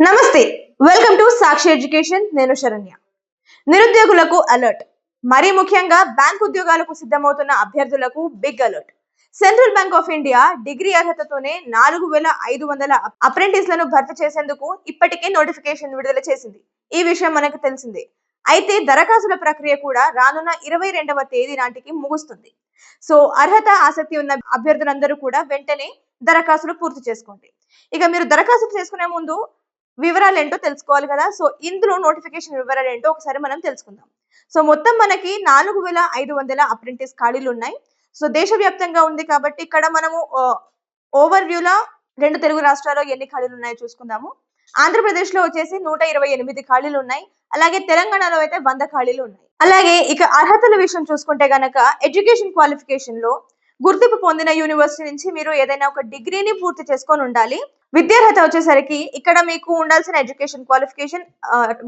నమస్తే, welcome to Sakshi education. నేను శరణ్య. నిరుద్యోగులకు అలర్ట్. మరీ ముఖ్యంగా బ్యాంక్ ఉద్యోగాలకు సిద్ధమవుతున్న అభ్యర్థులకు big alert. Central bank of India degree అర్హతతోనే 4500 అప్రెంటిస్లను భర్తీ చేసేందుకు ఇప్పటికే నోటిఫికేషన్ విడుదల చేసింది. ఈ విషయం మనకు తెలిసిందే. అయితే దరఖాస్తుల ప్రక్రియ కూడా రానున్న 22వ తేదీ నాటికి ముగుస్తుంది. సో అర్హత ఆసక్తి ఉన్న అభ్యర్థులందరూ కూడా వెంటనే దరఖాస్తులు పూర్తి చేసుకోండి. ఇక మీరు దరఖాస్తు చేసుకునే ముందు వివరాలు ఏంటో తెలుసుకోవాలి కదా. సో ఇందులో నోటిఫికేషన్ వివరాలు ఏంటో ఒకసారి మనం తెలుసుకుందాం. సో మొత్తం మనకి 4500 అప్రెంటిస్ ఖాళీలు ఉన్నాయి. సో దేశవ్యాప్తంగా ఉంది కాబట్టి ఇక్కడ మనము ఓవర్ వ్యూలా 2 తెలుగు రాష్ట్రాల్లో ఎన్ని ఖాళీలు ఉన్నాయో చూసుకుందాము. ఆంధ్రప్రదేశ్ లో వచ్చేసి 128 ఖాళీలు ఉన్నాయి. అలాగే తెలంగాణలో అయితే 100 ఖాళీలు ఉన్నాయి. అలాగే ఇక అర్హతల విషయం చూసుకుంటే గనక ఎడ్యుకేషన్ క్వాలిఫికేషన్ లో గుర్తింపు పొందిన యూనివర్సిటీ నుంచి మీరు ఏదైనా ఒక డిగ్రీని పూర్తి చేసుకొని ఉండాలి. విద్యార్హత వచ్చేసరికి ఇక్కడ మీకు ఉండాల్సిన ఎడ్యుకేషన్ క్వాలిఫికేషన్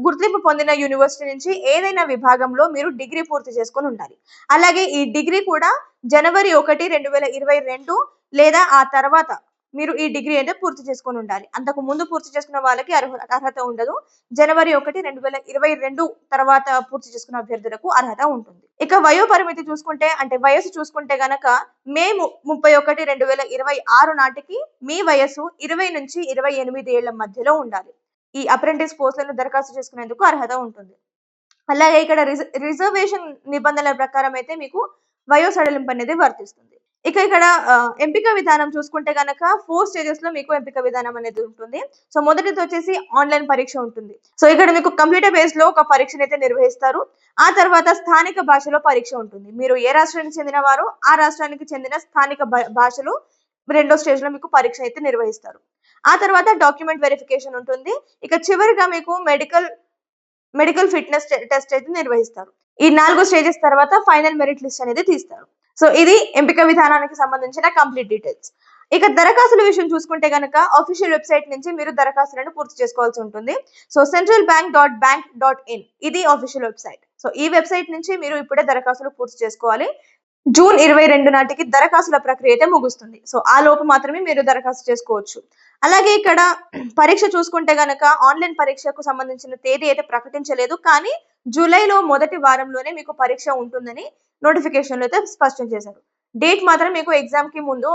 గుర్తింపు పొందిన యూనివర్సిటీ నుంచి ఏదైనా విభాగంలో మీరు డిగ్రీ పూర్తి చేసుకొని ఉండాలి. అలాగే ఈ డిగ్రీ కూడా జనవరి 1, 2022 లేదా ఆ తర్వాత మీరు ఈ డిగ్రీ అయితే పూర్తి చేసుకొని ఉండాలి. అంతకు ముందు పూర్తి చేసుకున్న వాళ్ళకి అర్హత ఉండదు. జనవరి 1, 2022 తర్వాత పూర్తి చేసుకున్న అభ్యర్థులకు అర్హత ఉంటుంది. ఇక వయో పరిమితి చూసుకుంటే అంటే వయసు చూసుకుంటే గనక మే 31, 2026 నాటికి మీ వయసు 20 నుంచి 28 ఏళ్ల మధ్యలో ఉండాలి. ఈ అప్రెంటిస్ పోస్టులను దరఖాస్తు చేసుకునేందుకు అర్హత ఉంటుంది. అలాగే ఇక్కడ రిజర్వేషన్ నిబంధనల ప్రకారం అయితే మీకు వయో సడలింపు అనేది వర్తిస్తుంది. ఇక ఇక్కడ ఎంపిక విధానం చూసుకుంటే గనక 4 స్టేజెస్ లో మీకు ఎంపిక విధానం అనేది ఉంటుంది. సో మొదటిది వచ్చేసి ఆన్లైన్ పరీక్ష ఉంటుంది. సో ఇక్కడ మీకు కంప్యూటర్ బేస్ లో ఒక పరీక్షను అయితే నిర్వహిస్తారు. ఆ తర్వాత స్థానిక భాషలో పరీక్ష ఉంటుంది. మీరు ఏ రాష్ట్రానికి చెందిన వారో ఆ రాష్ట్రానికి చెందిన స్థానిక భాషలో 2వ స్టేజ్ లో మీకు పరీక్ష అయితే నిర్వహిస్తారు. ఆ తర్వాత డాక్యుమెంట్ వెరిఫికేషన్ ఉంటుంది. ఇక చివరిగా మీకు మెడికల్ ఫిట్నెస్ టెస్ట్ అయితే నిర్వహిస్తారు. ఈ 4 స్టేజెస్ తర్వాత ఫైనల్ మెరిట్ లిస్ట్ అనేది తీస్తారు. సో ఇది ఎంపిక విధానానికి సంబంధించిన కంప్లీట్ డీటెయిల్స్. ఇక దరఖాస్తుల విషయం చూసుకుంటే గనక ఆఫీషియల్ వెబ్సైట్ నుంచి మీరు దరఖాస్తులను పూర్తి చేసుకోవాల్సి ఉంటుంది. సో centralbank.bank.in ఇది ఆఫీషియల్ వెబ్సైట్. సో ఈ వెబ్సైట్ నుంచి మీరు ఇప్పుడే దరఖాస్తులు పూర్తి చేసుకోవాలి. జూన్ 22 నాటికి దరఖాస్తుల ప్రక్రియ అయితే ముగుస్తుంది. సో ఆ లోపు మాత్రమే మీరు దరఖాస్తు చేసుకోవచ్చు. అలాగే ఇక్కడ పరీక్ష చూసుకుంటే గనక ఆన్లైన్ పరీక్షకు సంబంధించిన తేదీ అయితే ప్రకటించలేదు, కానీ జూలైలో మొదటి వారంలోనే మీకు పరీక్ష ఉంటుందని నోటిఫికేషన్ అయితే స్పష్టం చేశారు. డేట్ మాత్రం మీకు ఎగ్జామ్ కి ముందు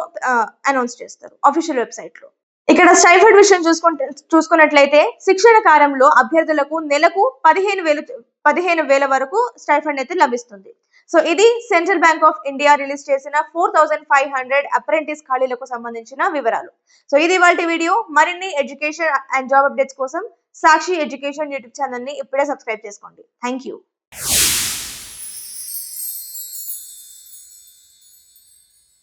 అనౌన్స్ చేస్తారు ఆఫీషియల్ వెబ్సైట్ లో. ఇక్కడ స్టైఫండ్ విషయం చూసుకున్నట్లయితే శిక్షణ కాలంలో అభ్యర్థులకు నెలకు 15,000 వరకు స్టైఫండ్ అయితే లభిస్తుంది. సో ఇది central bank of India release చేసిన 4500 అప్రెంటిస్ ఖాళీలకు సంబంధించిన వివరాలు. సో ఇది ఇవాల్టి వీడియో. మరిన్ని ఎడ్యుకేషన్ అండ్ జాబ్ అప్డేట్స్ కోసం సాక్షి ఎడ్యుకేషన్ యూట్యూబ్ ఛానల్ ని ఇప్పుడే సబ్స్క్రైబ్ చేసుకోండి. Thank you.